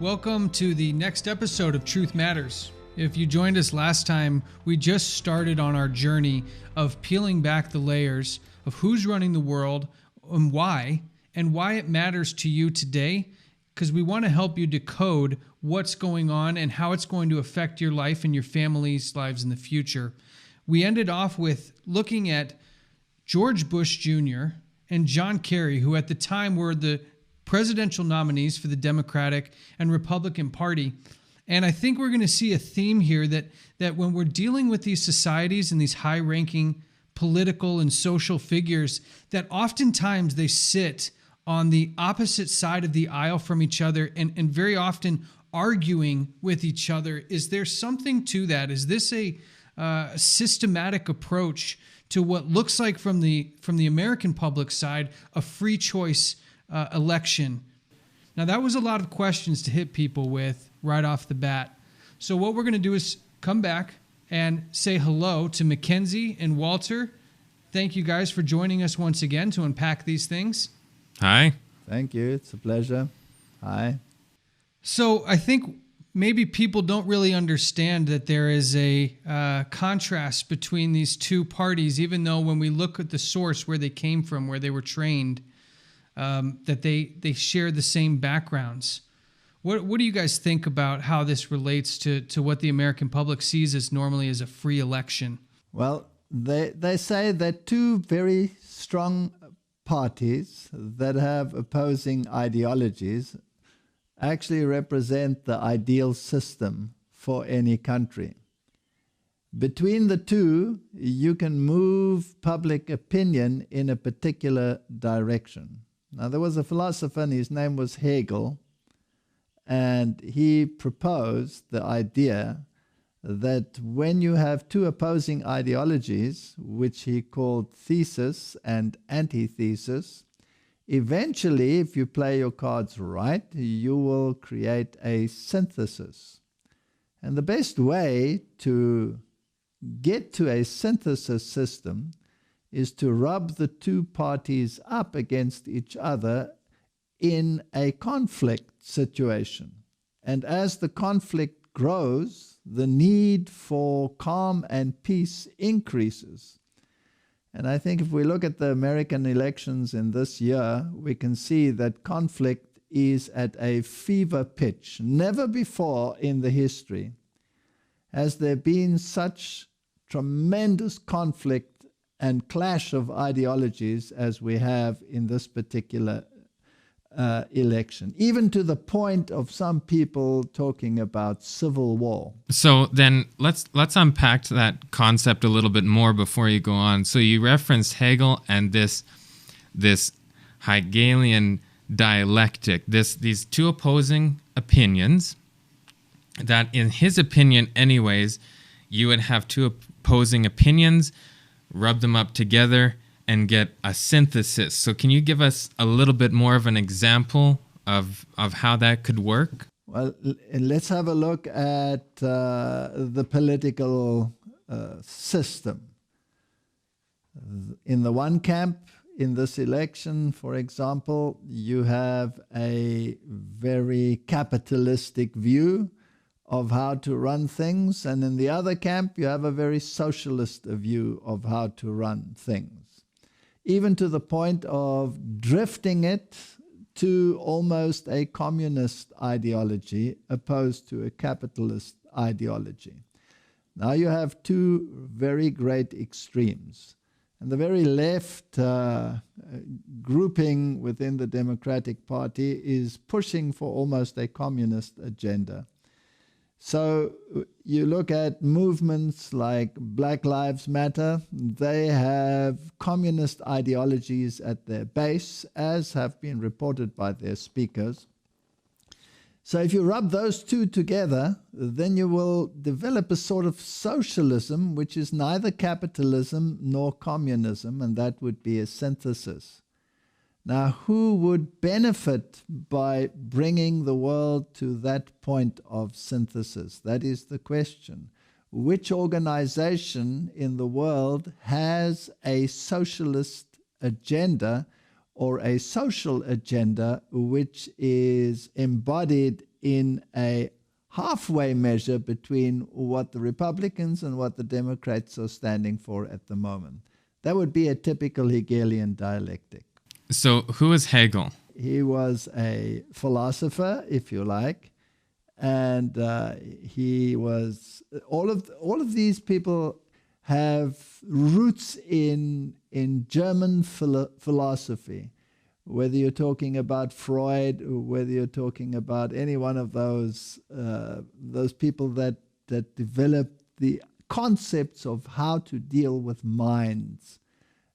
Welcome to the next episode of Truth Matters. If you joined us last time, we just started on our journey of peeling back the layers of who's running the world and why it matters to you today, because we want to help you decode what's going on and how it's going to affect your life and your family's lives in the future. We ended off with looking at George Bush Jr. and John Kerry, who at the time were the presidential nominees for the Democratic and Republican Party. And I think we're going to see a theme here that when we're dealing with these societies and these high-ranking political and social figures, that oftentimes they sit on the opposite side of the aisle from each other and very often arguing with each other. Is there something to that? Is this a systematic approach to what looks like from the American public side a free choice election? Now, that was a lot of questions to hit people with right off the bat. So what we're going to do is come back and say hello to Mackenzie and Walter. Thank you guys for joining us once again to unpack these things. Hi. Thank you. It's a pleasure. Hi. So I think maybe people don't really understand that there is a contrast between these two parties, even though when we look at the source where they came from, where they were trained, that they share the same backgrounds. What do you guys think about how this relates to what the American public sees as normally as a free election? Well, they say that two very strong parties that have opposing ideologies actually represent the ideal system for any country. Between the two, you can move public opinion in a particular direction. Now, there was a philosopher, and his name was Hegel, and he proposed the idea that when you have two opposing ideologies, which he called thesis and antithesis, eventually, if you play your cards right, you will create a synthesis. And the best way to get to a synthesis system is to rub the two parties up against each other in a conflict situation. And as the conflict grows, the need for calm and peace increases. And I think if we look at the American elections in this year, we can see that conflict is at a fever pitch. Never before in the history has there been such tremendous conflict and clash of ideologies as we have in this particular election, even to the point of some people talking about civil war. So then let's unpack that concept a little bit more before you go on. So you referenced Hegel and this Hegelian dialectic, these two opposing opinions that, in his opinion anyways, you would have two opposing opinions, rub them up together, and get a synthesis. So can you give us a little bit more of an example of how that could work? Well, let's have a look at the political system. In the one camp, in this election, for example, you have a very capitalistic view of how to run things, and in the other camp, you have a very socialist view of how to run things, even to the point of drifting it to almost a communist ideology opposed to a capitalist ideology. Now you have two very great extremes. And the very left grouping within the Democratic Party is pushing for almost a communist agenda. So you look at movements like Black Lives Matter, they have communist ideologies at their base, as have been reported by their speakers. So if you rub those two together, then you will develop a sort of socialism, which is neither capitalism nor communism, and that would be a synthesis. Now, who would benefit by bringing the world to that point of synthesis? That is the question. Which organization in the world has a socialist agenda or a social agenda which is embodied in a halfway measure between what the Republicans and what the Democrats are standing for at the moment. That would be a typical Hegelian dialectic. So who is Hegel? He was a philosopher, if you like, and he was all of these people have roots in German philosophy. Whether you're talking about Freud, or whether you're talking about any one of those people that developed the concepts of how to deal with minds,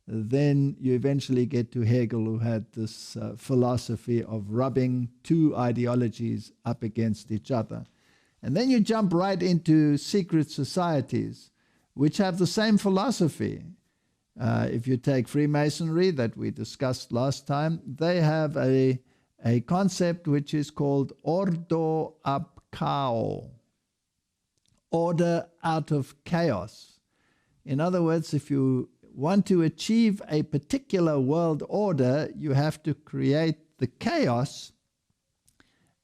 then you eventually get to Hegel, who had this philosophy of rubbing two ideologies up against each other. And then you jump right into secret societies, which have the same philosophy. If you take Freemasonry that we discussed last time, they have a concept which is called ordo ab chaos, order out of chaos. In other words, if you want to achieve a particular world order, you have to create the chaos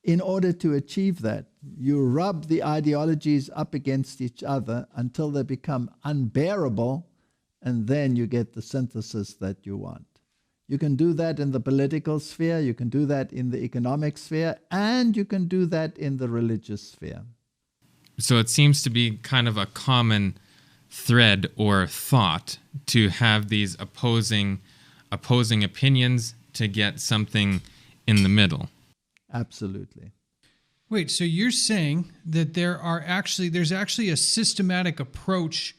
in order to achieve that. You rub the ideologies up against each other until they become unbearable, and then you get the synthesis that you want. You can do that in the political sphere, you can do that in the economic sphere, and you can do that in the religious sphere. So it seems to be kind of a common thread or thought to have these opposing opinions to get something in the middle. Absolutely. Wait, so you're saying that there's actually a systematic approach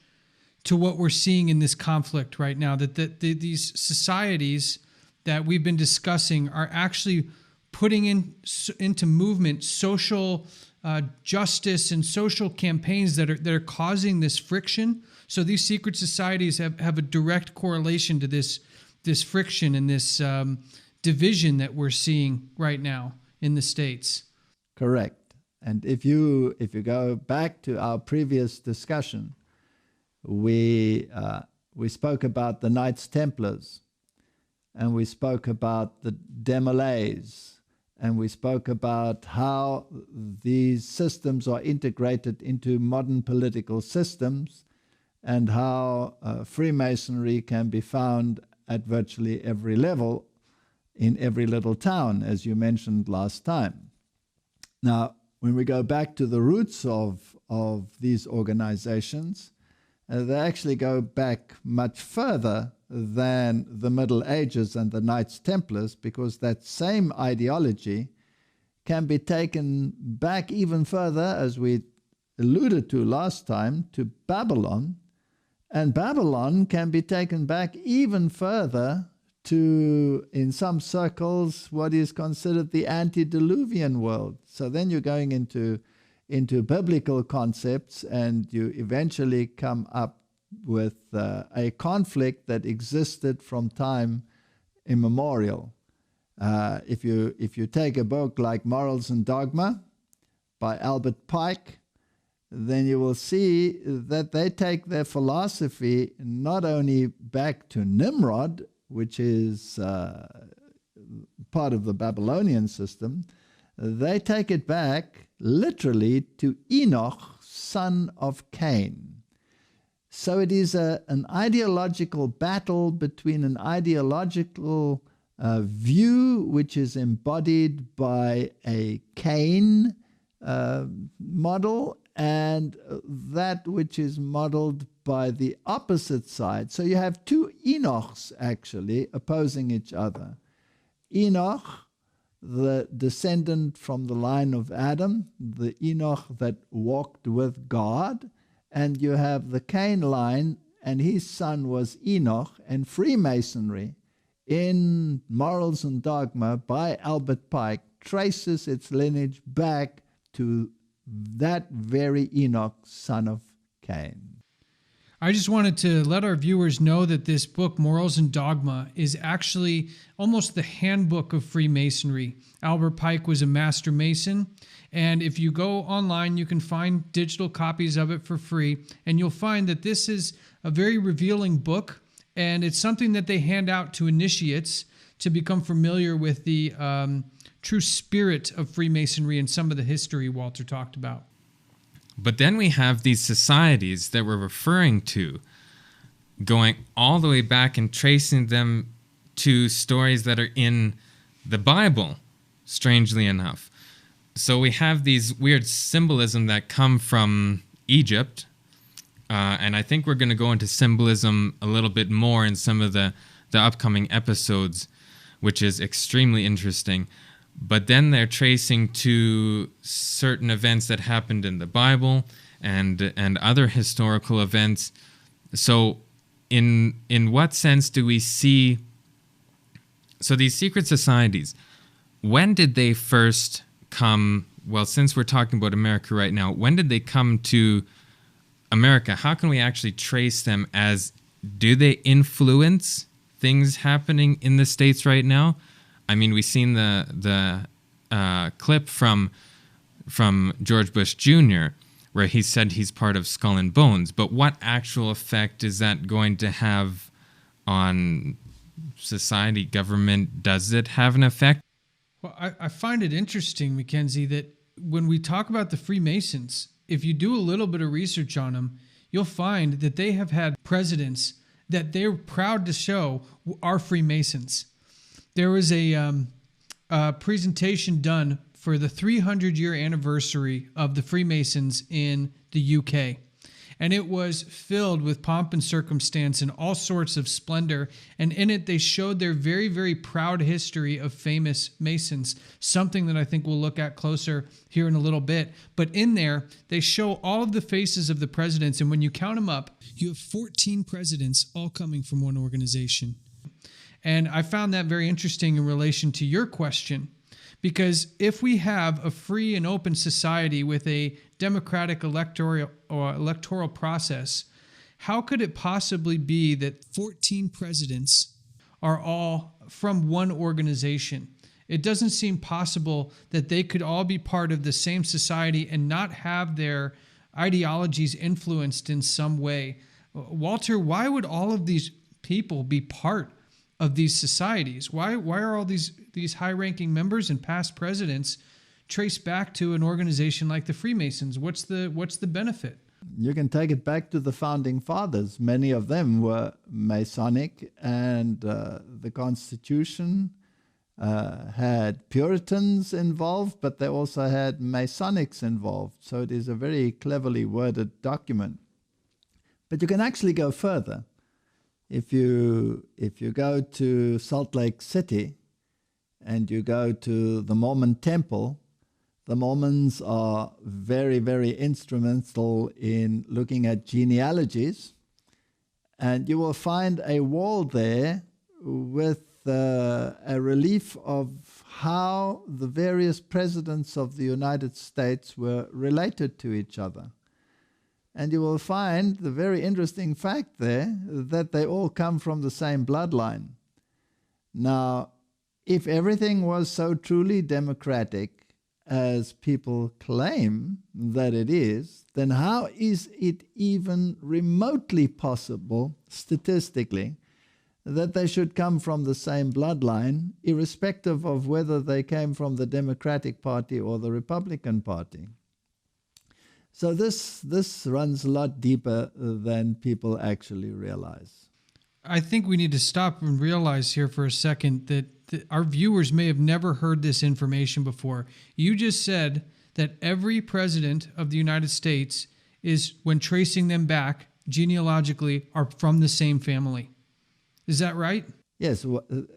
to what we're seeing in this conflict right now, that these societies that we've been discussing are actually putting into movement social justice and social campaigns that are causing this friction. So these secret societies have a direct correlation to this friction and this division that we're seeing right now in the States. Correct. And if you go back to our previous discussion, we spoke about the Knights Templars, and we spoke about the Demolays, and we spoke about how these systems are integrated into modern political systems, and how Freemasonry can be found at virtually every level in every little town, as you mentioned last time. Now, when we go back to the roots of these organizations, they actually go back much further than the Middle Ages and the Knights Templars, because that same ideology can be taken back even further, as we alluded to last time, to Babylon. And Babylon can be taken back even further to, in some circles, what is considered the antediluvian world. So then you're going into biblical concepts, and you eventually come up with a conflict that existed from time immemorial. If you take a book like Morals and Dogma by Albert Pike, then you will see that they take their philosophy not only back to Nimrod, which is part of the Babylonian system, they take it back literally to Enoch, son of Cain. So it is an ideological battle between an ideological view which is embodied by a Cain model, and that which is modeled by the opposite side. So you have two Enochs actually opposing each other. Enoch, the descendant from the line of Adam, the Enoch that walked with God, and you have the Cain line, and his son was Enoch. And Freemasonry, in Morals and Dogma by Albert Pike, traces its lineage back to that very Enoch, son of Cain. I just wanted to let our viewers know that this book, Morals and Dogma, is actually almost the handbook of Freemasonry. Albert Pike was a master Mason, and if you go online, you can find digital copies of it for free, and you'll find that this is a very revealing book, and it's something that they hand out to initiates to become familiar with the true spirit of Freemasonry and some of the history Walter talked about. But then we have these societies that we're referring to, going all the way back and tracing them to stories that are in the Bible, strangely enough. So we have these weird symbolism that come from Egypt, and I think we're going to go into symbolism a little bit more in some of the upcoming episodes, which is extremely interesting. But then they're tracing to certain events that happened in the Bible and other historical events. So in what sense do we see... So these secret societies, when did they first come? Well, since we're talking about America right now, when did they come to America? How can we actually trace them as, do they influence things happening in the States right now? I mean, we've seen the clip from George Bush Jr., where he said he's part of Skull and Bones, but what actual effect is that going to have on society, government? Does it have an effect? Well, I find it interesting, Mackenzie, that when we talk about the Freemasons, if you do a little bit of research on them, you'll find that they have had presidents that they're proud to show are Freemasons. There was a presentation done for the 300-year anniversary of the Freemasons in the UK. And it was filled with pomp and circumstance and all sorts of splendor. And in it, they showed their very, very proud history of famous Masons, something that I think we'll look at closer here in a little bit. But in there, they show all of the faces of the presidents. And when you count them up, you have 14 presidents all coming from one organization. And I found that very interesting in relation to your question, because if we have a free and open society with a democratic electoral process, how could it possibly be that 14 presidents are all from one organization? It doesn't seem possible that they could all be part of the same society and not have their ideologies influenced in some way. Walter, why would all of these people be part of these societies? Why are all these high-ranking members and past presidents traced back to an organization like the Freemasons? What's the benefit? You can take it back to the founding fathers. Many of them were Masonic, and the Constitution had Puritans involved, but they also had Masonics involved. So it is a very cleverly worded document. But you can actually go further. If you go to Salt Lake City and you go to the Mormon Temple, the Mormons are very, very instrumental in looking at genealogies. And you will find a wall there with a relief of how the various presidents of the United States were related to each other. And you will find the very interesting fact there that they all come from the same bloodline. Now, if everything was so truly democratic as people claim that it is, then how is it even remotely possible, statistically, that they should come from the same bloodline, irrespective of whether they came from the Democratic Party or the Republican Party? So this runs a lot deeper than people actually realize. I think we need to stop and realize here for a second that our viewers may have never heard this information before. You just said that every president of the United States is, when tracing them back genealogically, are from the same family. Is that right? Yes.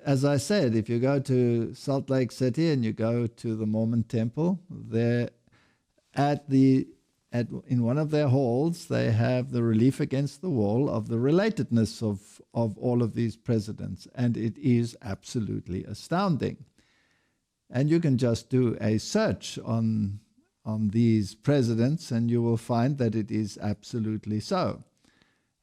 As I said, if you go to Salt Lake City and you go to the Mormon Temple, there in one of their halls, they have the relief against the wall of the relatedness of all of these presidents, and it is absolutely astounding. And you can just do a search on these presidents, and you will find that it is absolutely so.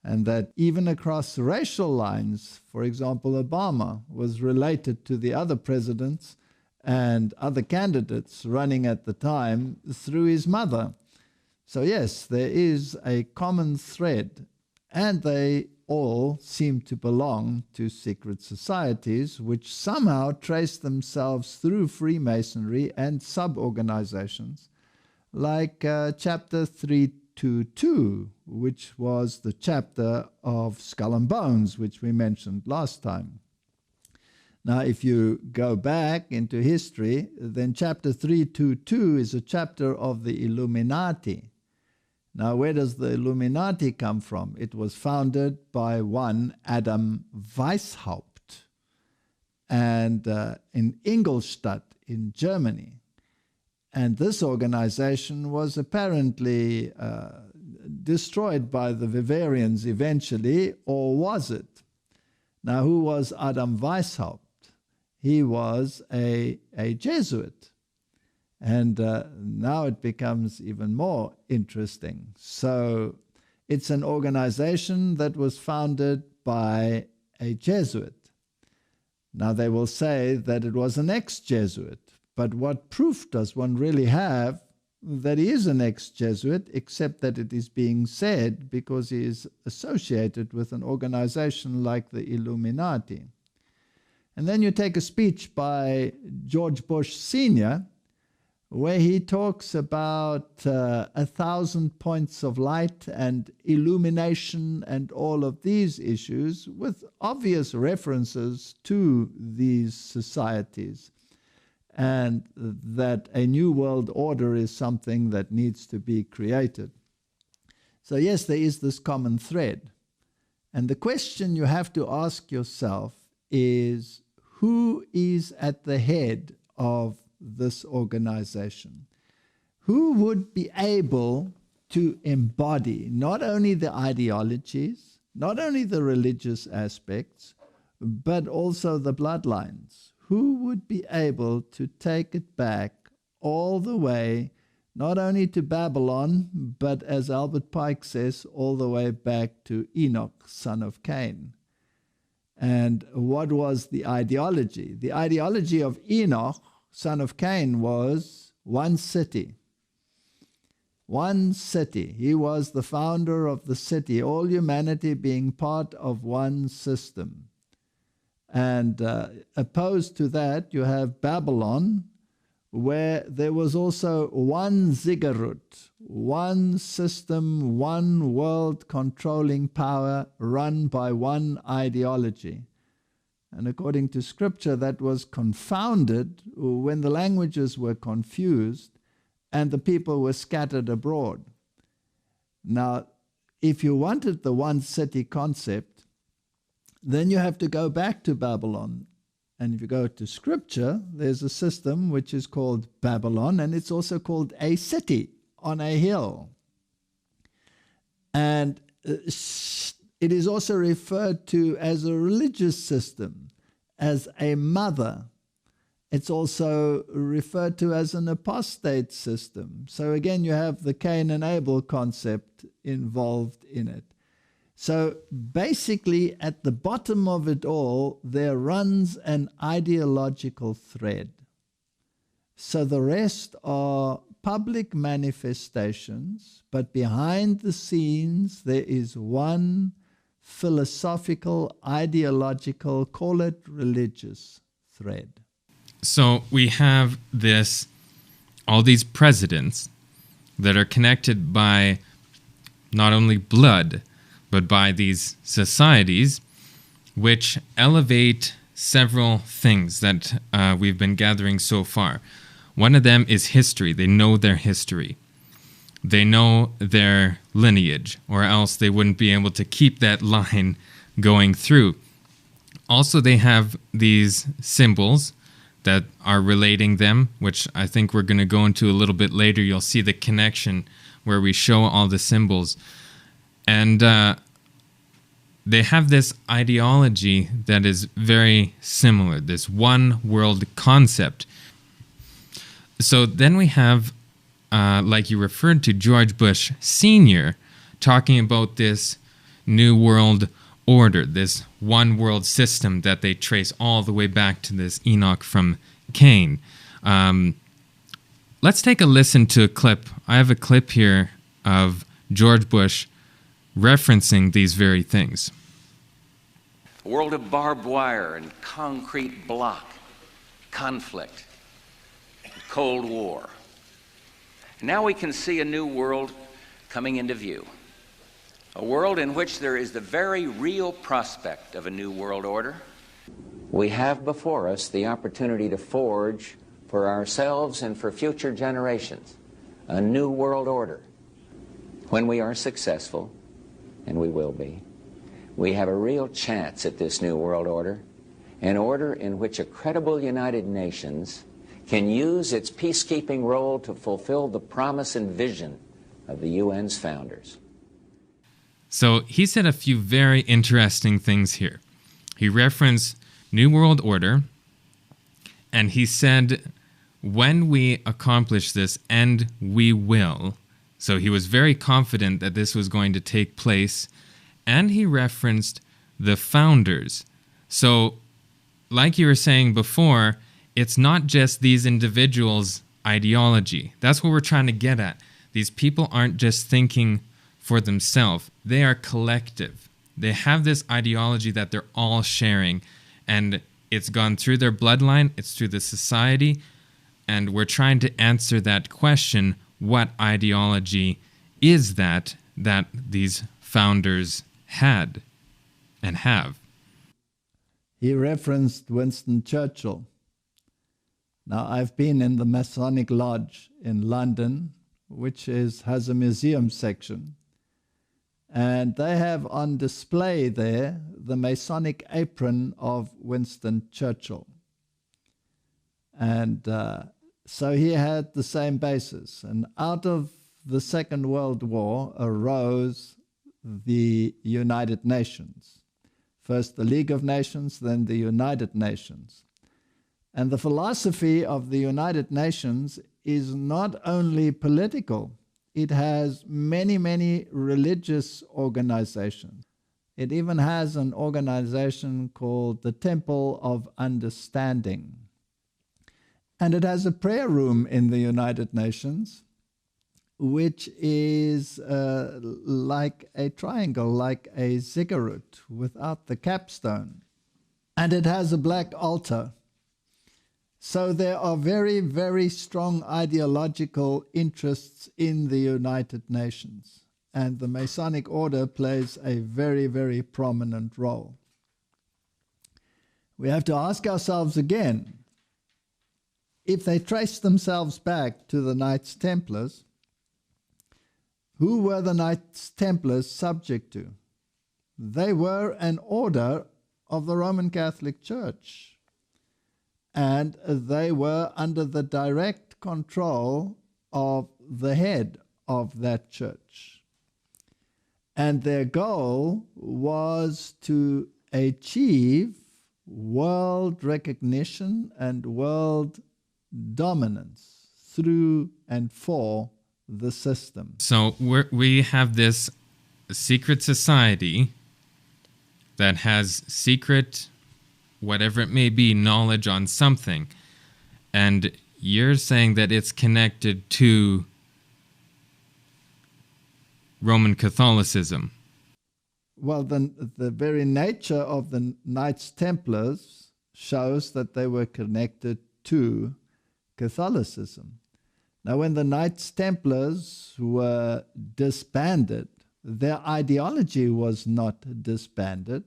And that even across racial lines, for example, Obama was related to the other presidents and other candidates running at the time through his mother. So yes, there is a common thread, and they all seem to belong to secret societies, which somehow trace themselves through Freemasonry and sub-organizations, like chapter 322, which was the chapter of Skull and Bones, which we mentioned last time. Now, if you go back into history, then chapter 322 is a chapter of the Illuminati. Now, where does the Illuminati come from? It was founded by one Adam Weishaupt, and in Ingolstadt in Germany. And this organization was apparently destroyed by the Bavarians eventually, or was it? Now, who was Adam Weishaupt? He was a Jesuit. And now it becomes even more interesting. So it's an organization that was founded by a Jesuit. Now they will say that it was an ex-Jesuit, but what proof does one really have that he is an ex-Jesuit, except that it is being said because he is associated with an organization like the Illuminati? And then you take a speech by George Bush Sr., where he talks about 1,000 points of light and illumination and all of these issues, with obvious references to these societies, and that a new world order is something that needs to be created. So yes, there is this common thread. And the question you have to ask yourself is, who is at the head of this organization? Who would be able to embody not only the ideologies, not only the religious aspects, but also the bloodlines? Who would be able to take it back all the way, not only to Babylon, but as Albert Pike says, all the way back to Enoch, son of Cain? And what was the ideology? The ideology of Enoch, son of Cain, was one city. One city. He was the founder of the city, all humanity being part of one system. And opposed to that, you have Babylon, where there was also one ziggurat, one system, one world controlling power run by one ideology. And according to scripture, that was confounded when the languages were confused and the people were scattered abroad. Now, if you wanted the one city concept, then you have to go back to Babylon. And if you go to scripture, there's a system which is called Babylon, and it's also called a city on a hill. And it is also referred to as a religious system, as a mother. It's also referred to as an apostate system. So again, you have the Cain and Abel concept involved in it. So basically, at the bottom of it all, there runs an ideological thread. So the rest are public manifestations, but behind the scenes, there is one philosophical, ideological, call it religious thread. So we have all these presidents that are connected by not only blood, but by these societies, which elevate several things that we've been gathering so far. One of them is history. They know their history. They know their lineage, or else they wouldn't be able to keep that line going through. Also, they have these symbols that are relating them, which I think we're going to go into a little bit later. You'll see the connection where we show all the symbols. And they have this ideology that is very similar, this one world concept. So then we have, like you referred to, George Bush Sr. talking about this new world order, this one world system that they trace all the way back to this Enoch from Cain. Let's take a listen to a clip. I have a clip here of George Bush referencing these very things. A world of barbed wire and concrete block, conflict, and Cold War. And now we can see a new world coming into view. A world in which there is the very real prospect of a new world order. We have before us the opportunity to forge for ourselves and for future generations a new world order. When we are successful, and we will be, we have a real chance at this new world order, an order in which a credible United Nations can use its peacekeeping role to fulfill the promise and vision of the UN's founders. So he said a few very interesting things here. He referenced New World Order, and he said, when we accomplish this, and we will. So he was very confident that this was going to take place, and he referenced the founders. So, like you were saying before, it's not just these individuals' ideology. That's what we're trying to get at. These people aren't just thinking for themselves. They are collective. They have this ideology that they're all sharing, and it's gone through their bloodline, it's through the society, and we're trying to answer that question, what ideology is that these founders had and have? He referenced Winston Churchill. Now, I've been in the Masonic Lodge in London, which has a museum section. And they have on display there the Masonic apron of Winston Churchill. And so he had the same basis. And out of the Second World War arose the United Nations. First the League of Nations, then the United Nations. And the philosophy of the United Nations is not only political, it has many, many religious organizations. It even has an organization called the Temple of Understanding. And it has a prayer room in the United Nations, which is like a triangle, like a ziggurat without the capstone. And it has a black altar. So there are very, very strong ideological interests in the United Nations. And the Masonic Order plays a very, very prominent role. We have to ask ourselves again, if they trace themselves back to the Knights Templars, who were the Knights Templars subject to? They were an order of the Roman Catholic Church. And they were under the direct control of the head of that church. And their goal was to achieve world recognition and world dominance through and for the system. So we have this secret society that has secret, whatever it may be, knowledge on something. And you're saying that it's connected to Roman Catholicism. Well, the very nature of the Knights Templars shows that they were connected to Catholicism. Now, when the Knights Templars were disbanded, their ideology was not disbanded.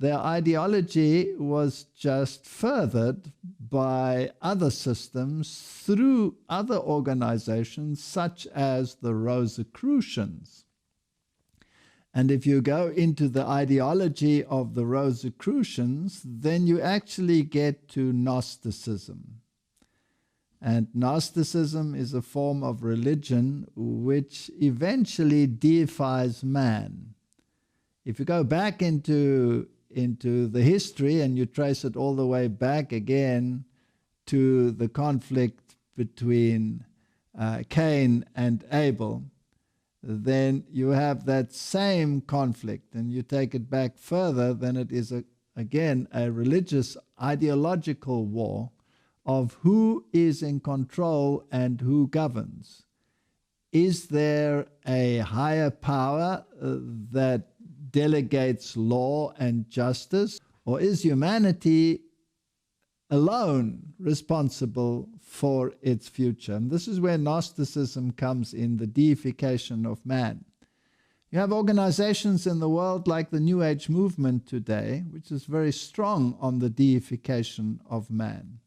Their ideology was just furthered by other systems through other organizations such as the Rosicrucians. And if you go into the ideology of the Rosicrucians, then you actually get to Gnosticism. And Gnosticism is a form of religion which eventually deifies man. If you go back into the history and you trace it all the way back again to the conflict between Cain and Abel, then you have that same conflict, and you take it back further, then it is again a religious ideological war of who is in control and who governs. Is there a higher power that delegates law and justice, or is humanity alone responsible for its future? And this is where Gnosticism comes in, the deification of man. You have organizations in the world like the New Age movement today, which is very strong on the deification of man.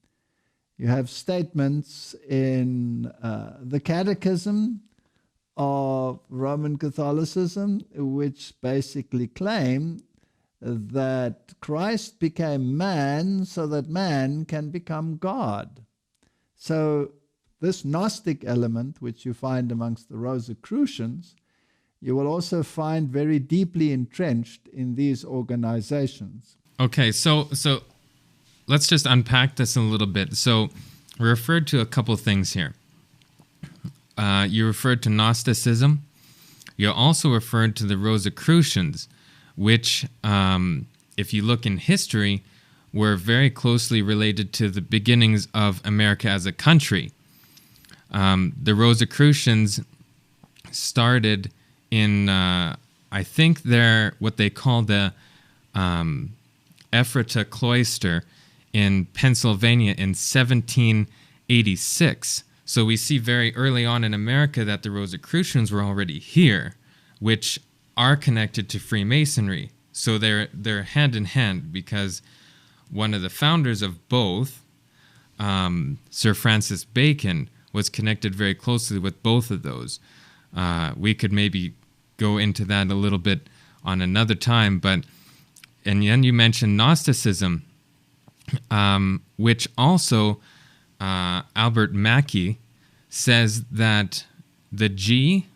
You have statements in the Catechism of Roman Catholicism, which basically claim that Christ became man so that man can become God. So this Gnostic element, which you find amongst the Rosicrucians, you will also find very deeply entrenched in these organizations. Okay, so let's just unpack this a little bit. So we referred to a couple things here. You referred to Gnosticism. You also referred to the Rosicrucians, which, if you look in history, were very closely related to the beginnings of America as a country. The Rosicrucians started in, I think they're what they call the Ephrata Cloister in Pennsylvania in 1786. So we see very early on in America that the Rosicrucians were already here, which are connected to Freemasonry. So they're hand in hand, because one of the founders of both, Sir Francis Bacon, was connected very closely with both of those. We could maybe go into that a little bit on another time, and then you mentioned Gnosticism, which also Albert Mackey says that the G,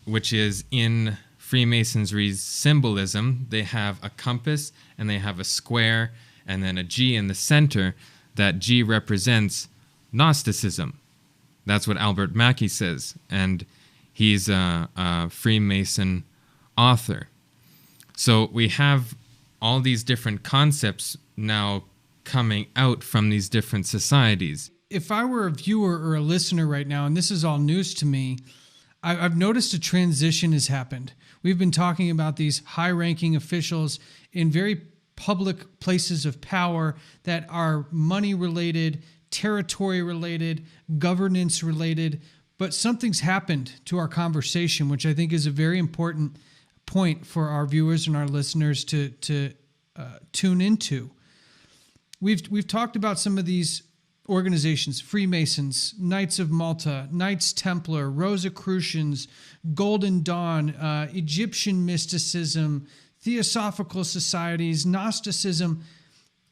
which is in Freemasonry's symbolism, they have a compass and they have a square and then a G in the center. That G represents Gnosticism. That's what Albert Mackey says, and he's a Freemason author. So we have all these different concepts now coming out from these different societies. If I were a viewer or a listener right now, and this is all news to me, I've noticed a transition has happened. We've been talking about these high-ranking officials in very public places of power that are money-related, territory-related, governance-related, but something's happened to our conversation, which I think is a very important point for our viewers and our listeners to tune into. We've talked about some of these organizations: Freemasons, Knights of Malta, Knights Templar, Rosicrucians, Golden Dawn, Egyptian mysticism, Theosophical societies, Gnosticism.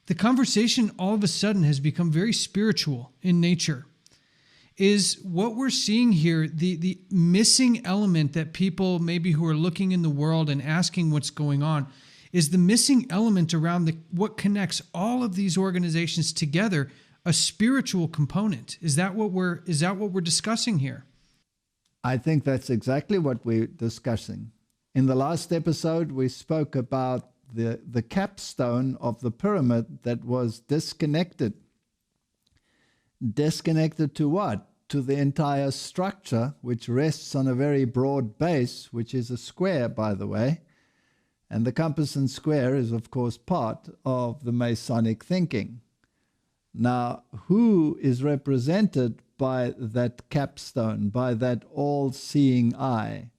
The conversation all of a sudden has become very spiritual in nature. Is what we're seeing here the missing element that people maybe who are looking in the world and asking what's going on, is the missing element around what connects all of these organizations together, a spiritual component? Is that what we're discussing here? I think that's exactly what we're discussing. In the last episode, we spoke about the capstone of the pyramid that was disconnected. Disconnected to what? To the entire structure, which rests on a very broad base, which is a square, by the way. And the compass and square is, of course, part of the Masonic thinking. Now, who is represented by that capstone, by that all-seeing eye?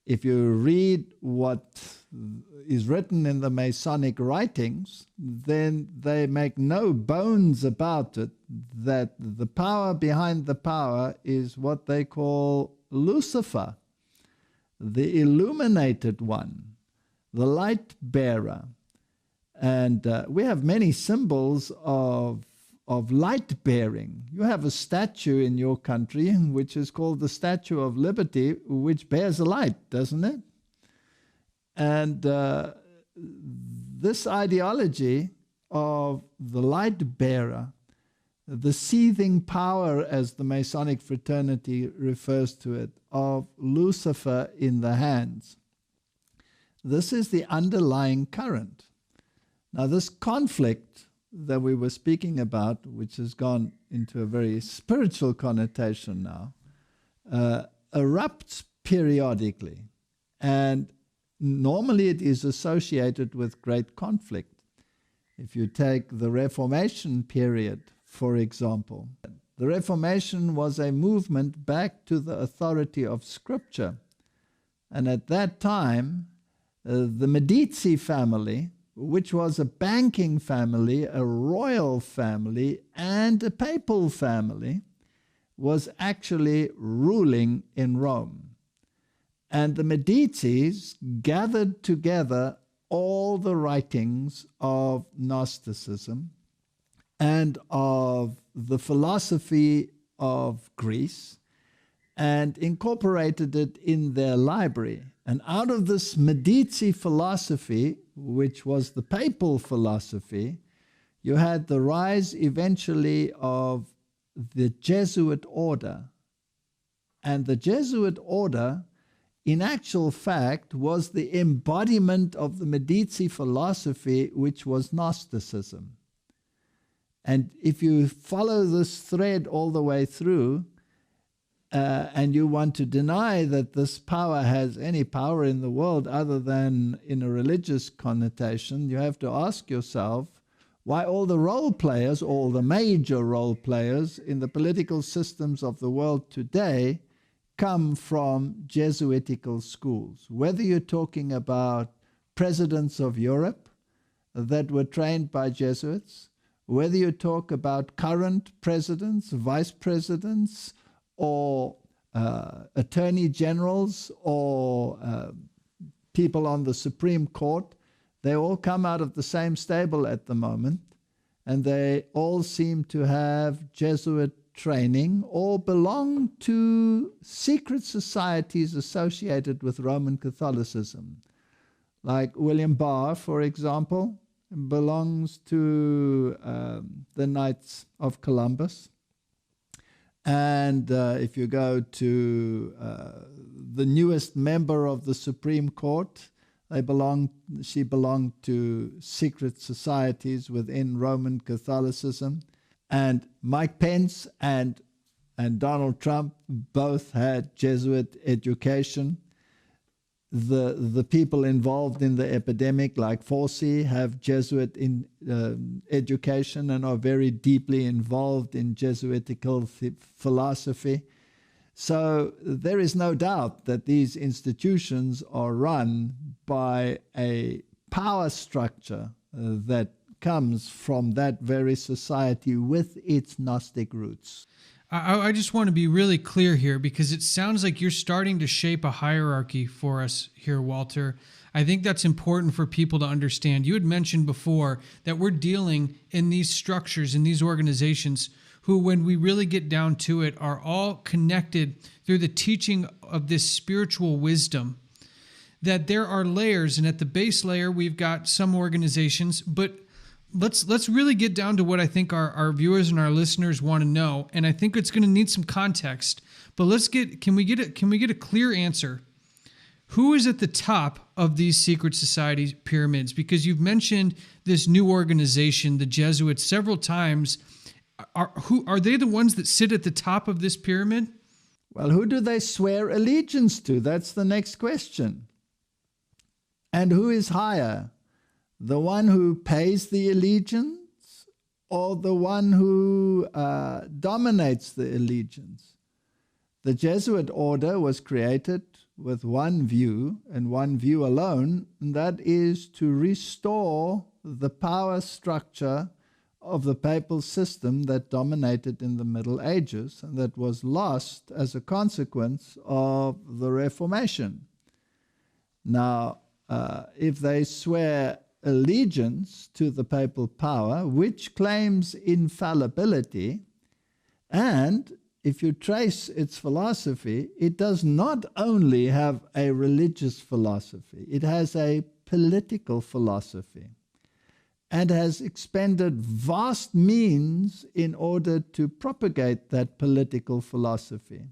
If you read what is written in the Masonic writings, then they make no bones about it that the power behind the power is what they call Lucifer, the illuminated one, the light bearer. And we have many symbols of light bearing. You have a statue in your country which is called the Statue of Liberty, which bears a light, doesn't it? And this ideology of the light bearer, the seething power, as the Masonic fraternity refers to it, of Lucifer in the hands, this is the underlying current. Now, this conflict that we were speaking about, which has gone into a very spiritual connotation now, erupts periodically. And normally it is associated with great conflict. If you take the Reformation period, for example, the Reformation was a movement back to the authority of Scripture. And at that time, the Medici family, which was a banking family, a royal family, and a papal family, was actually ruling in Rome. And the Medicis gathered together all the writings of Gnosticism and of the philosophy of Greece and incorporated it in their library. And out of this Medici philosophy, which was the papal philosophy, you had the rise eventually of the Jesuit order. And the Jesuit order, in actual fact, was the embodiment of the Medici philosophy, which was Gnosticism. And if you follow this thread all the way through, and you want to deny that this power has any power in the world other than in a religious connotation, you have to ask yourself why all the role players, all the major role players in the political systems of the world today come from Jesuitical schools. Whether you're talking about presidents of Europe that were trained by Jesuits, whether you talk about current presidents, vice presidents, or attorney generals, or people on the Supreme Court, they all come out of the same stable at the moment, and they all seem to have Jesuit training or belong to secret societies associated with Roman Catholicism. Like William Barr, for example, belongs to the Knights of Columbus. And if you go to the newest member of the Supreme Court, she belonged to secret societies within Roman Catholicism. And Mike Pence and Donald Trump both had Jesuit education. The people involved in the epidemic, like Fauci, have Jesuit education and are very deeply involved in Jesuitical philosophy. So there is no doubt that these institutions are run by a power structure that comes from that very society with its Gnostic roots. I just want to be really clear here, because it sounds like you're starting to shape a hierarchy for us here, Walter. I think that's important for people to understand. You had mentioned before that we're dealing in these structures, in these organizations, who, when we really get down to it, are all connected through the teaching of this spiritual wisdom. That there are layers, and at the base layer, we've got some organizations, but let's really get down to what I think our viewers and our listeners want to know, and I think it's going to need some context. But can we get a clear answer? Who is at the top of these secret society pyramids? Because you've mentioned this new organization, the Jesuits, several times. Are they the ones that sit at the top of this pyramid? Well, who do they swear allegiance to? That's the next question. And who is higher? The one who pays the allegiance, or the one who dominates the allegiance? The Jesuit order was created with one view, and one view alone, and that is to restore the power structure of the papal system that dominated in the Middle Ages and that was lost as a consequence of the Reformation. Now, if they swear allegiance to the papal power, which claims infallibility, and if you trace its philosophy, it does not only have a religious philosophy, it has a political philosophy and has expended vast means in order to propagate that political philosophy.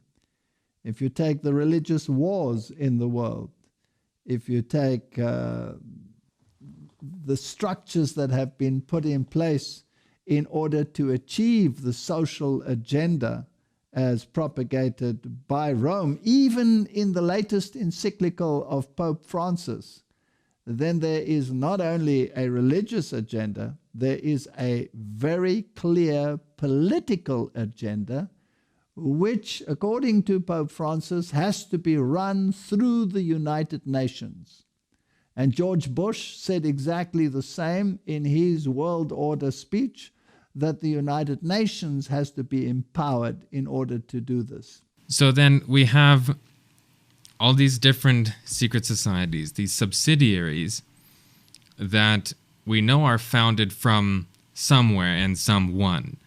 If you take the religious wars in the world, if you take the structures that have been put in place in order to achieve the social agenda as propagated by Rome, even in the latest encyclical of Pope Francis, then there is not only a religious agenda, there is a very clear political agenda, which, according to Pope Francis, has to be run through the United Nations. And George Bush said exactly the same in his World Order speech, that the United Nations has to be empowered in order to do this. So then we have all these different secret societies, these subsidiaries that we know are founded from somewhere and someone,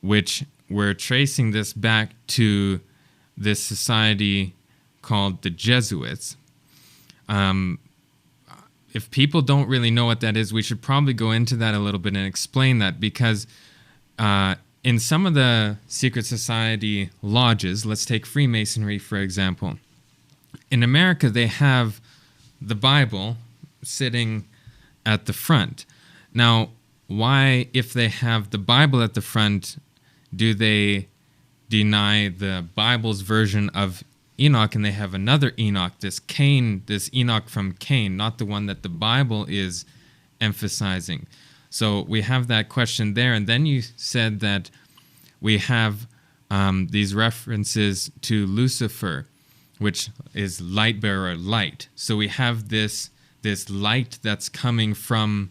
which we're tracing this back to this society called the Jesuits. If people don't really know what that is, we should probably go into that a little bit and explain that, because in some of the secret society lodges, let's take Freemasonry, for example. In America, they have the Bible sitting at the front. Now, why, if they have the Bible at the front, do they deny the Bible's version of Enoch, and they have another Enoch, this Enoch from Cain, not the one that the Bible is emphasizing? So we have that question there. And then you said that we have these references to Lucifer, which is light bearer, light. So we have this light that's coming from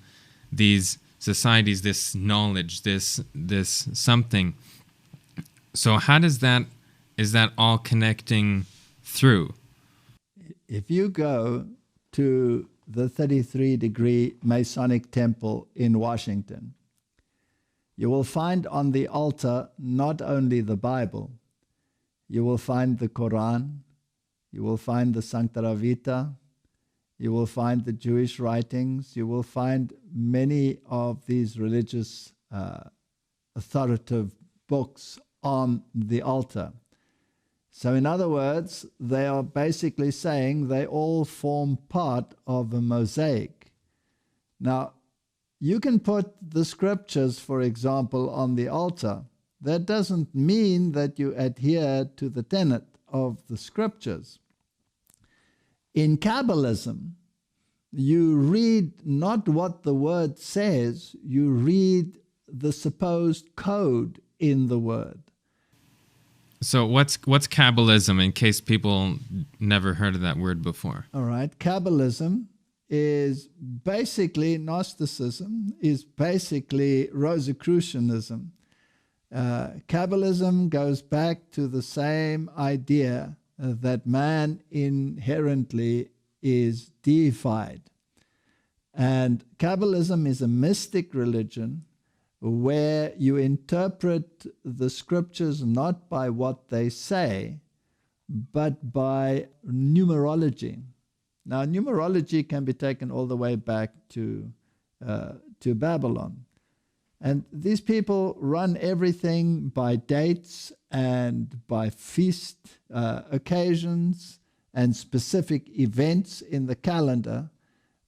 these societies, this knowledge, this something. So how is that all connecting through? If you go to the 33-degree Masonic Temple in Washington, you will find on the altar not only the Bible, you will find the Quran, you will find the Sancta Vita, you will find the Jewish writings, you will find many of these religious authoritative books on the altar. So in other words, they are basically saying they all form part of a mosaic. Now, you can put the scriptures, for example, on the altar. That doesn't mean that you adhere to the tenet of the scriptures. In Kabbalism, you read not what the word says, you read the supposed code in the word. So what's Kabbalism, in case people never heard of that word before? All right. Kabbalism is basically Gnosticism, is basically Rosicrucianism. Kabbalism goes back to the same idea that man inherently is deified. And Kabbalism is a mystic religion where you interpret the scriptures not by what they say, but by numerology. Now, numerology can be taken all the way back to Babylon. And these people run everything by dates and by feast occasions and specific events in the calendar,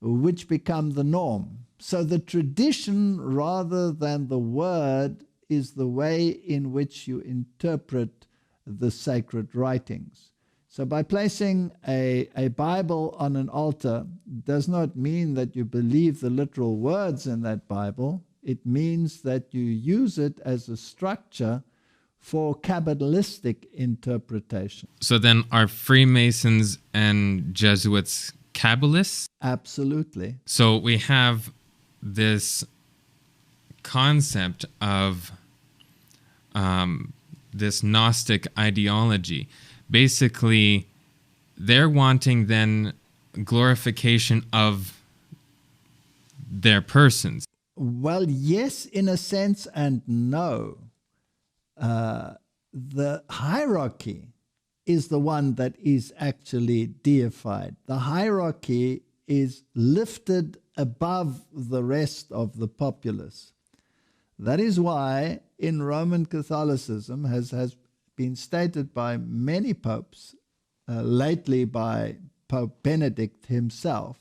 which become the norm. So the tradition, rather than the word, is the way in which you interpret the sacred writings. So by placing a Bible on an altar does not mean that you believe the literal words in that Bible. It means that you use it as a structure for Kabbalistic interpretation. So then are Freemasons and Jesuits Kabbalists? Absolutely. So we have this concept of this Gnostic ideology. Basically, they're wanting then glorification of their persons. Well, yes, in a sense, and no. The hierarchy is the one that is actually deified. The hierarchy is lifted above the rest of the populace. That is why in Roman Catholicism has been stated by many popes, lately by Pope Benedict himself,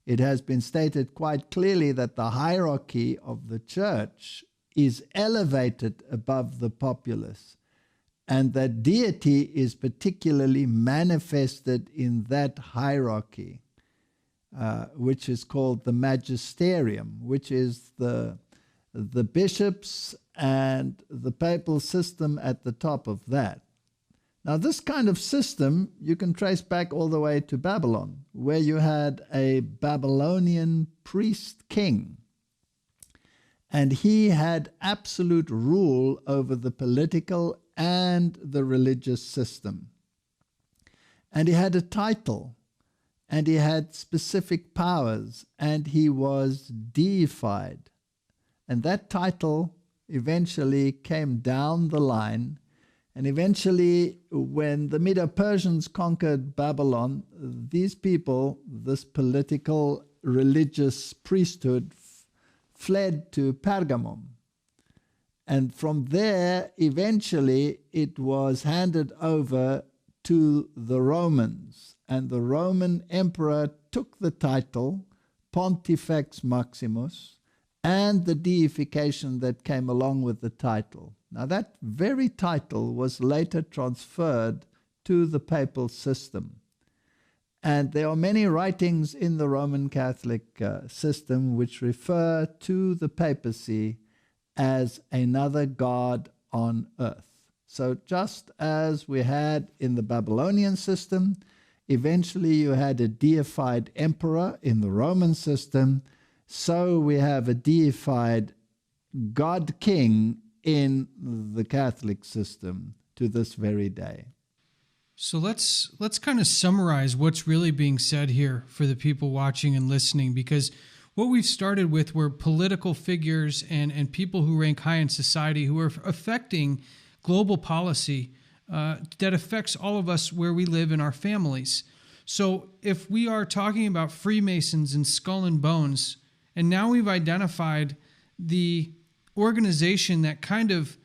it has been stated quite clearly that the hierarchy of the church is elevated above the populace, and that deity is particularly manifested in that hierarchy, which is called the magisterium, which is the bishops and the papal system at the top of that. Now, this kind of system you can trace back all the way to Babylon, where you had a Babylonian priest king, and he had absolute rule over the political and the religious system. And he had a title, and he had specific powers, and he was deified. And that title eventually came down the line, and eventually when the Medo-Persians conquered Babylon, these people, this political religious priesthood, fled to Pergamum. And from there, eventually, it was handed over to the Romans. And the Roman emperor took the title, Pontifex Maximus, and the deification that came along with the title. Now, that very title was later transferred to the papal system. And there are many writings in the Roman Catholic system which refer to the papacy as another god on earth. So just as we had in the Babylonian system, eventually you had a deified emperor in the Roman system, so we have a deified god king in the Catholic system to this very day. So let's kind of summarize what's really being said here for the people watching and listening, because what we've started with were political figures and people who rank high in society who are affecting global policy that affects all of us where we live in our families. So if we are talking about Freemasons and Skull and Bones, and now we've identified the organization that kind of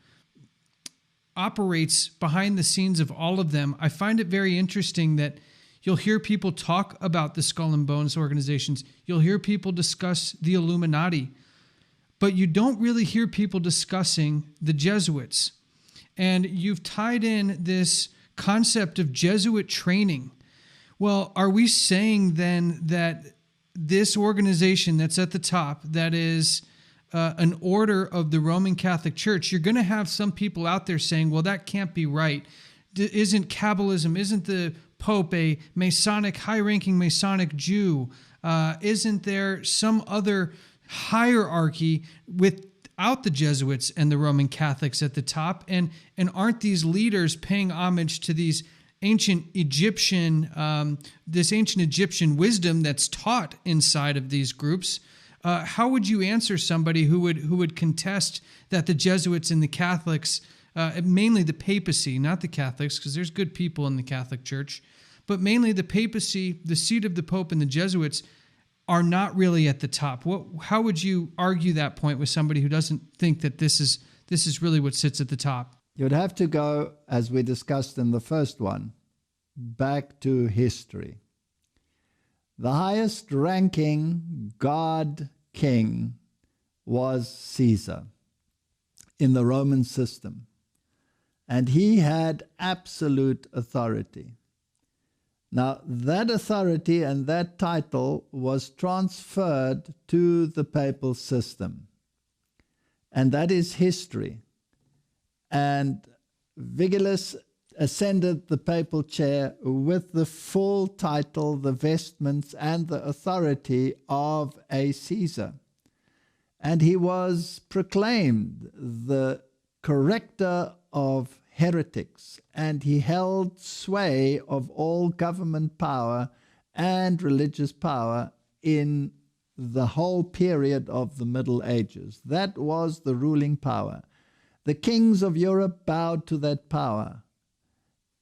operates behind the scenes of all of them, I find it very interesting that you'll hear people talk about the Skull and Bones organizations. You'll hear people discuss the Illuminati, but you don't really hear people discussing the Jesuits. And you've tied in this concept of Jesuit training. Well, are we saying then that this organization that's at the top, that is an order of the Roman Catholic Church, you're going to have some people out there saying, well, that can't be right. Isn't Kabbalism, isn't the Pope a Masonic, high-ranking Masonic Jew? Isn't there some other hierarchy without the Jesuits and the Roman Catholics at the top? And aren't these leaders paying homage to these ancient Egyptian, this ancient Egyptian wisdom that's taught inside of these groups? How would you answer somebody who would contest that the Jesuits and the Catholics, mainly the papacy, not the Catholics, because there's good people in the Catholic Church, but mainly the papacy, the seat of the Pope, and the Jesuits are not really at the top? How would you argue that point with somebody who doesn't think that this is really what sits at the top? You'd have to go, as we discussed in the first one, back to history. The highest ranking god king was Caesar in the Roman system, and he had absolute authority. Now, that authority and that title was transferred to the papal system, and that is history. And Vigilus ascended the papal chair with the full title, the vestments, and the authority of a Caesar. And he was proclaimed the corrector of heretics, and he held sway of all government power and religious power in the whole period of the Middle Ages. That was the ruling power. The kings of Europe bowed to that power.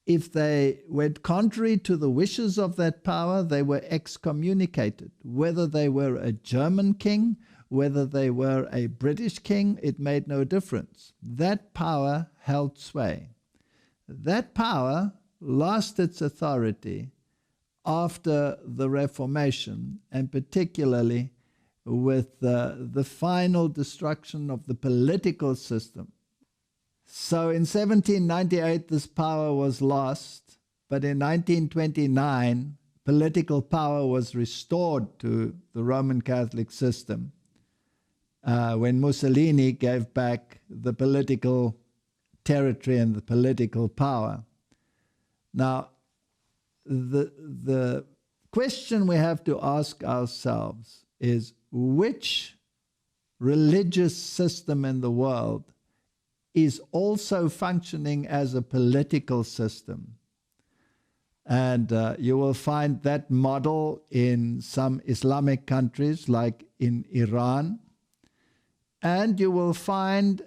If they went contrary to the wishes of that power, they were excommunicated. Whether they were a German king, whether they were a British king, it made no difference. That power held sway. That power lost its authority after the Reformation, and particularly with the final destruction of the political system. So in 1798, this power was lost, but in 1929, political power was restored to the Roman Catholic system when Mussolini gave back the political territory and the political power. Now, the question we have to ask ourselves is, which religious system in the world is also functioning as a political system? And you will find that model in some Islamic countries like in Iran. And you will find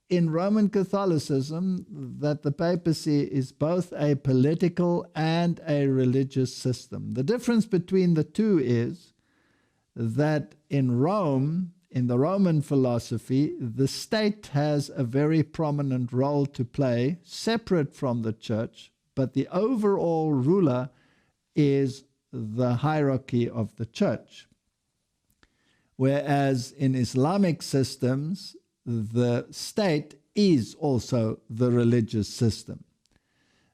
in Roman Catholicism that the papacy is both a political and a religious system. The difference between the two is that in Rome, in the Roman philosophy, the state has a very prominent role to play, separate from the church, but the overall ruler is the hierarchy of the church. Whereas in Islamic systems, the state is also the religious system.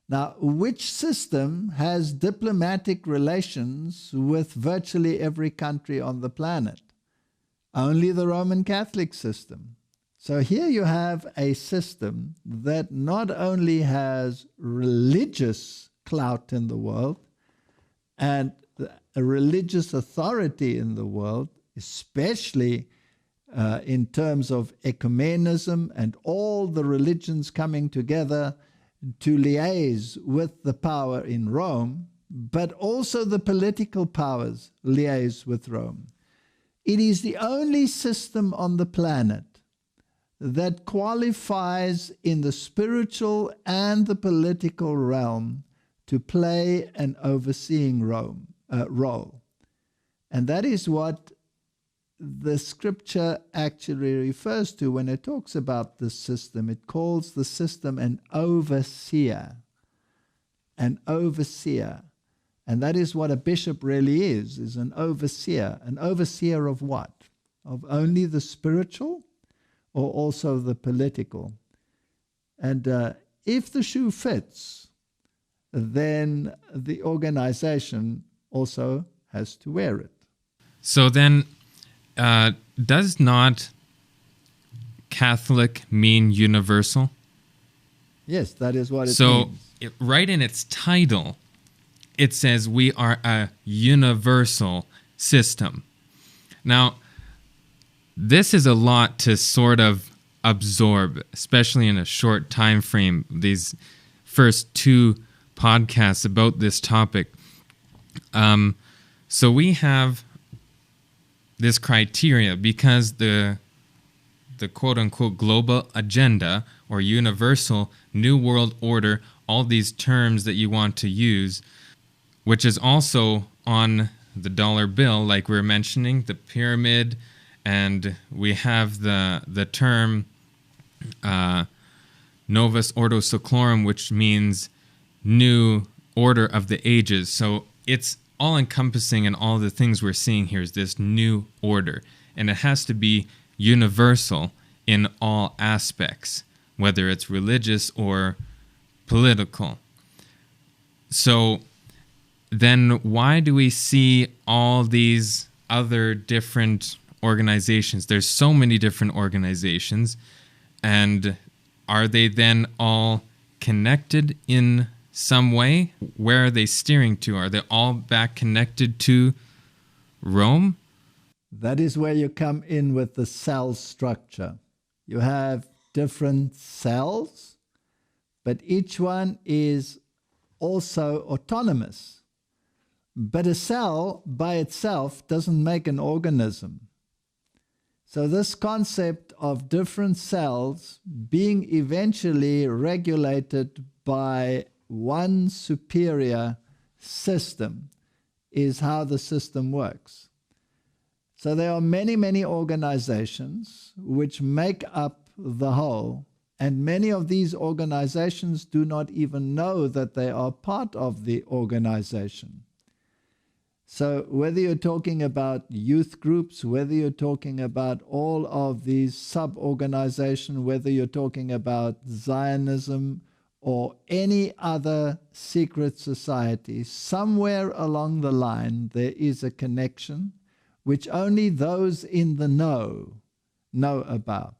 Now, which system has diplomatic relations with virtually every country on the planet? Only the Roman Catholic system. So here you have a system that not only has religious clout in the world and a religious authority in the world, especially in terms of ecumenism and all the religions coming together to liaise with the power in Rome, but also the political powers liaise with Rome. It is the only system on the planet that qualifies in the spiritual and the political realm to play an overseeing role. And that is what the scripture actually refers to when it talks about this system. It calls the system an overseer. An overseer. And that is what a bishop really is an overseer. An overseer of what? Of only the spiritual or also the political? And if the shoe fits, then the organization also has to wear it. So then, does not Catholic mean universal? Yes, that is what it means. So, right in its title, it says we are a universal system. Now, this is a lot to sort of absorb, especially in a short time frame. These first two podcasts about this topic. So we have this criteria because the quote-unquote global agenda or universal new world order, all these terms that you want to use, which is also on the dollar bill, like we were mentioning, the pyramid, and we have the term Novus Ordo Seclorum, which means new order of the ages. So it's all-encompassing, and all the things we're seeing here is this new order. And it has to be universal in all aspects, whether it's religious or political. So then why do we see all these other different organizations? There's so many different organizations, and are they then all connected in some way? Where are they steering to? Are they all back connected to Rome? That is where you come in with the cell structure. You have different cells, but each one is also autonomous. But a cell by itself doesn't make an organism. So this concept of different cells being eventually regulated by one superior system is how the system works. So there are many, many organizations which make up the whole, and many of these organizations do not even know that they are part of the organization. So whether you're talking about youth groups, whether you're talking about all of these sub-organizations, whether you're talking about Zionism or any other secret society, somewhere along the line there is a connection which only those in the know about.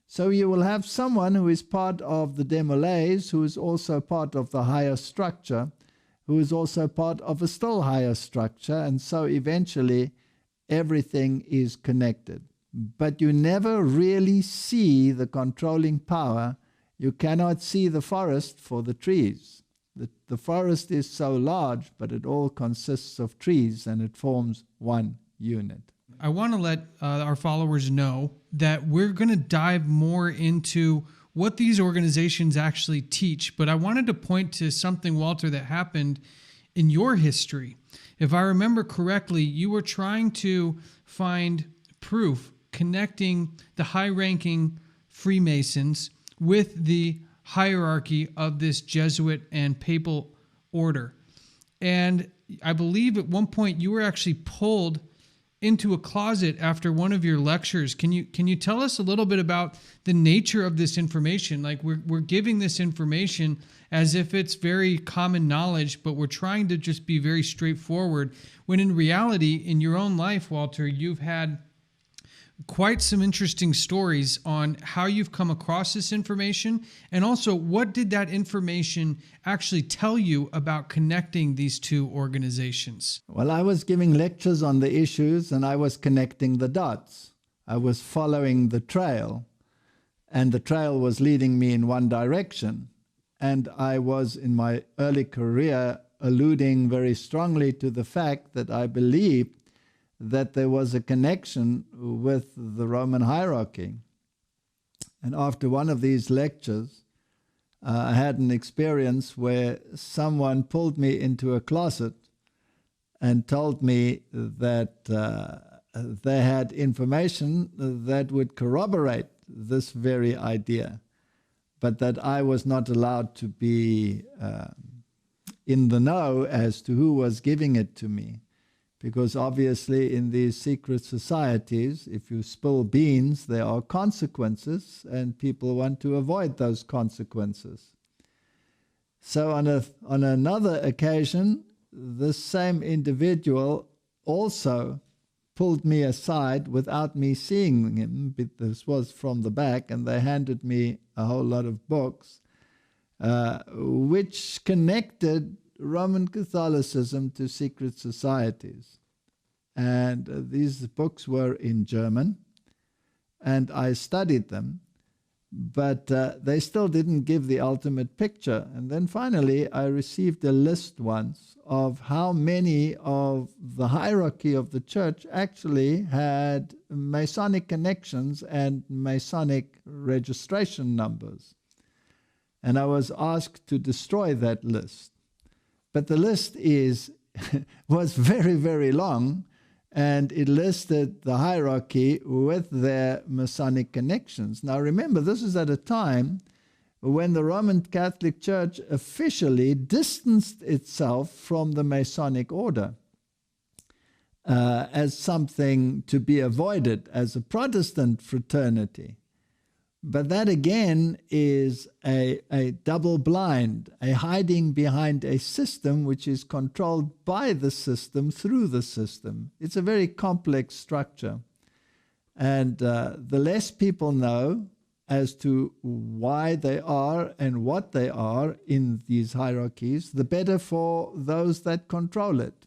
So you will have someone who is part of the Demolays, who is also part of the higher structure, who is also part of a still higher structure, and so eventually everything is connected. But you never really see the controlling power. You cannot see the forest for the trees. The forest is so large, but it all consists of trees, and it forms one unit. I want to let our followers know that we're going to dive more into what these organizations actually teach, but I wanted to point to something, Walter, that happened in your history. If I remember correctly, you were trying to find proof connecting the high-ranking Freemasons with the hierarchy of this Jesuit and papal order. And I believe at one point you were actually pulled into a closet after one of your lectures. Can you tell us a little bit about the nature of this information? Like we're giving this information as if it's very common knowledge, but we're trying to just be very straightforward, when in reality, in your own life, Walter, you've had quite some interesting stories on how you've come across this information, and also what did that information actually tell you about connecting these two organizations? Well, I was giving lectures on the issues and I was connecting the dots. I was following the trail, and the trail was leading me in one direction. And I was, in my early career, alluding very strongly to the fact that I believed that there was a connection with the Roman hierarchy. And after one of these lectures, I had an experience where someone pulled me into a closet and told me that they had information that would corroborate this very idea, but that I was not allowed to be in the know as to who was giving it to me. Because obviously in these secret societies, if you spill beans, there are consequences, and people want to avoid those consequences. So on another occasion, this same individual also pulled me aside without me seeing him. This was from the back, and they handed me a whole lot of books, which connected Roman Catholicism to secret societies. And these books were in German, and I studied them, but they still didn't give the ultimate picture. And then finally I received a list once of how many of the hierarchy of the church actually had Masonic connections and Masonic registration numbers. And I was asked to destroy that list. But the list was very, very long, and it listed the hierarchy with their Masonic connections. Now remember, this is at a time when the Roman Catholic Church officially distanced itself from the Masonic order as something to be avoided, as a Protestant fraternity. But that again is a double blind, a hiding behind a system which is controlled by the system through the system. It's a very complex structure. And the less people know as to why they are and what they are in these hierarchies, the better for those that control it.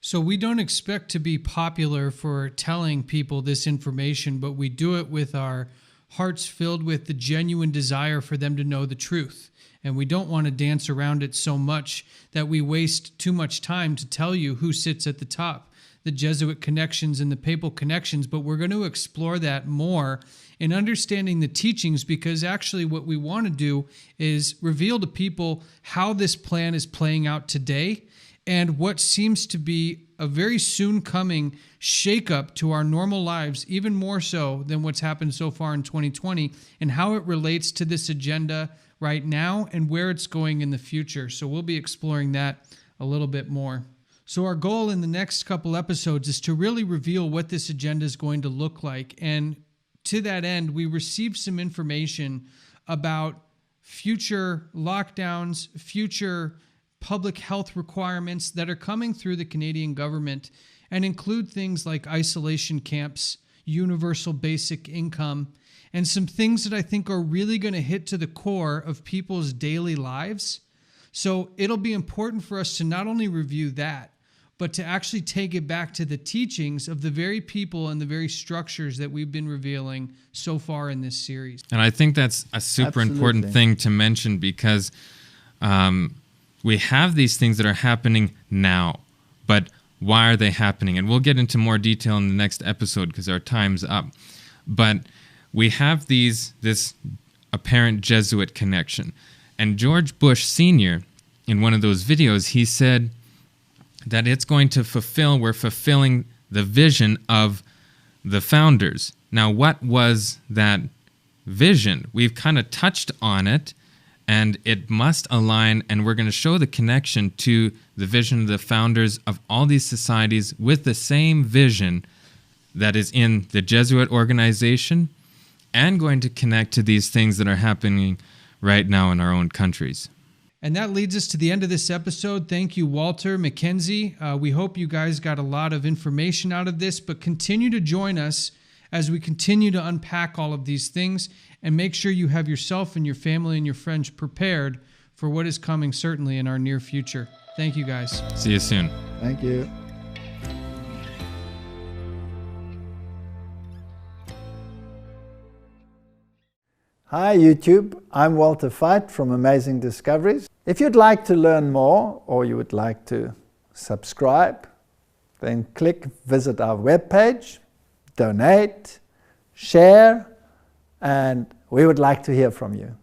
So we don't expect to be popular for telling people this information, but we do it with our hearts filled with the genuine desire for them to know the truth. And we don't want to dance around it so much that we waste too much time to tell you who sits at the top, the Jesuit connections and the papal connections, but we're going to explore that more in understanding the teachings, because actually what we want to do is reveal to people how this plan is playing out today and what seems to be a very soon coming shakeup to our normal lives, even more so than what's happened so far in 2020, and how it relates to this agenda right now and where it's going in the future. So we'll be exploring that a little bit more. So our goal in the next couple episodes is to really reveal what this agenda is going to look like. And to that end, we received some information about future lockdowns, future public health requirements that are coming through the Canadian government and include things like isolation camps, universal basic income, and some things that I think are really going to hit to the core of people's daily lives. So it'll be important for us to not only review that, but to actually take it back to the teachings of the very people and the very structures that we've been revealing so far in this series. And I think that's a super important thing to mention, because we have these things that are happening now, but why are they happening? And we'll get into more detail in the next episode because our time's up. But we have this apparent Jesuit connection. And George Bush Sr., in one of those videos, he said that it's going to we're fulfilling the vision of the founders. Now, what was that vision? We've kind of touched on it, and it must align, and we're going to show the connection to the vision of the founders of all these societies with the same vision that is in the Jesuit organization, and going to connect to these things that are happening right now in our own countries. And that leads us to the end of this episode. Thank you, Walter, Mackenzie. We hope you guys got a lot of information out of this, but continue to join us as we continue to unpack all of these things, and make sure you have yourself and your family and your friends prepared for what is coming certainly in our near future. Thank you, guys. See you soon. Thank you. Hi YouTube, I'm Walter Veit from Amazing Discoveries. If you'd like to learn more, or you would like to subscribe, then visit our webpage, donate, share, and we would like to hear from you.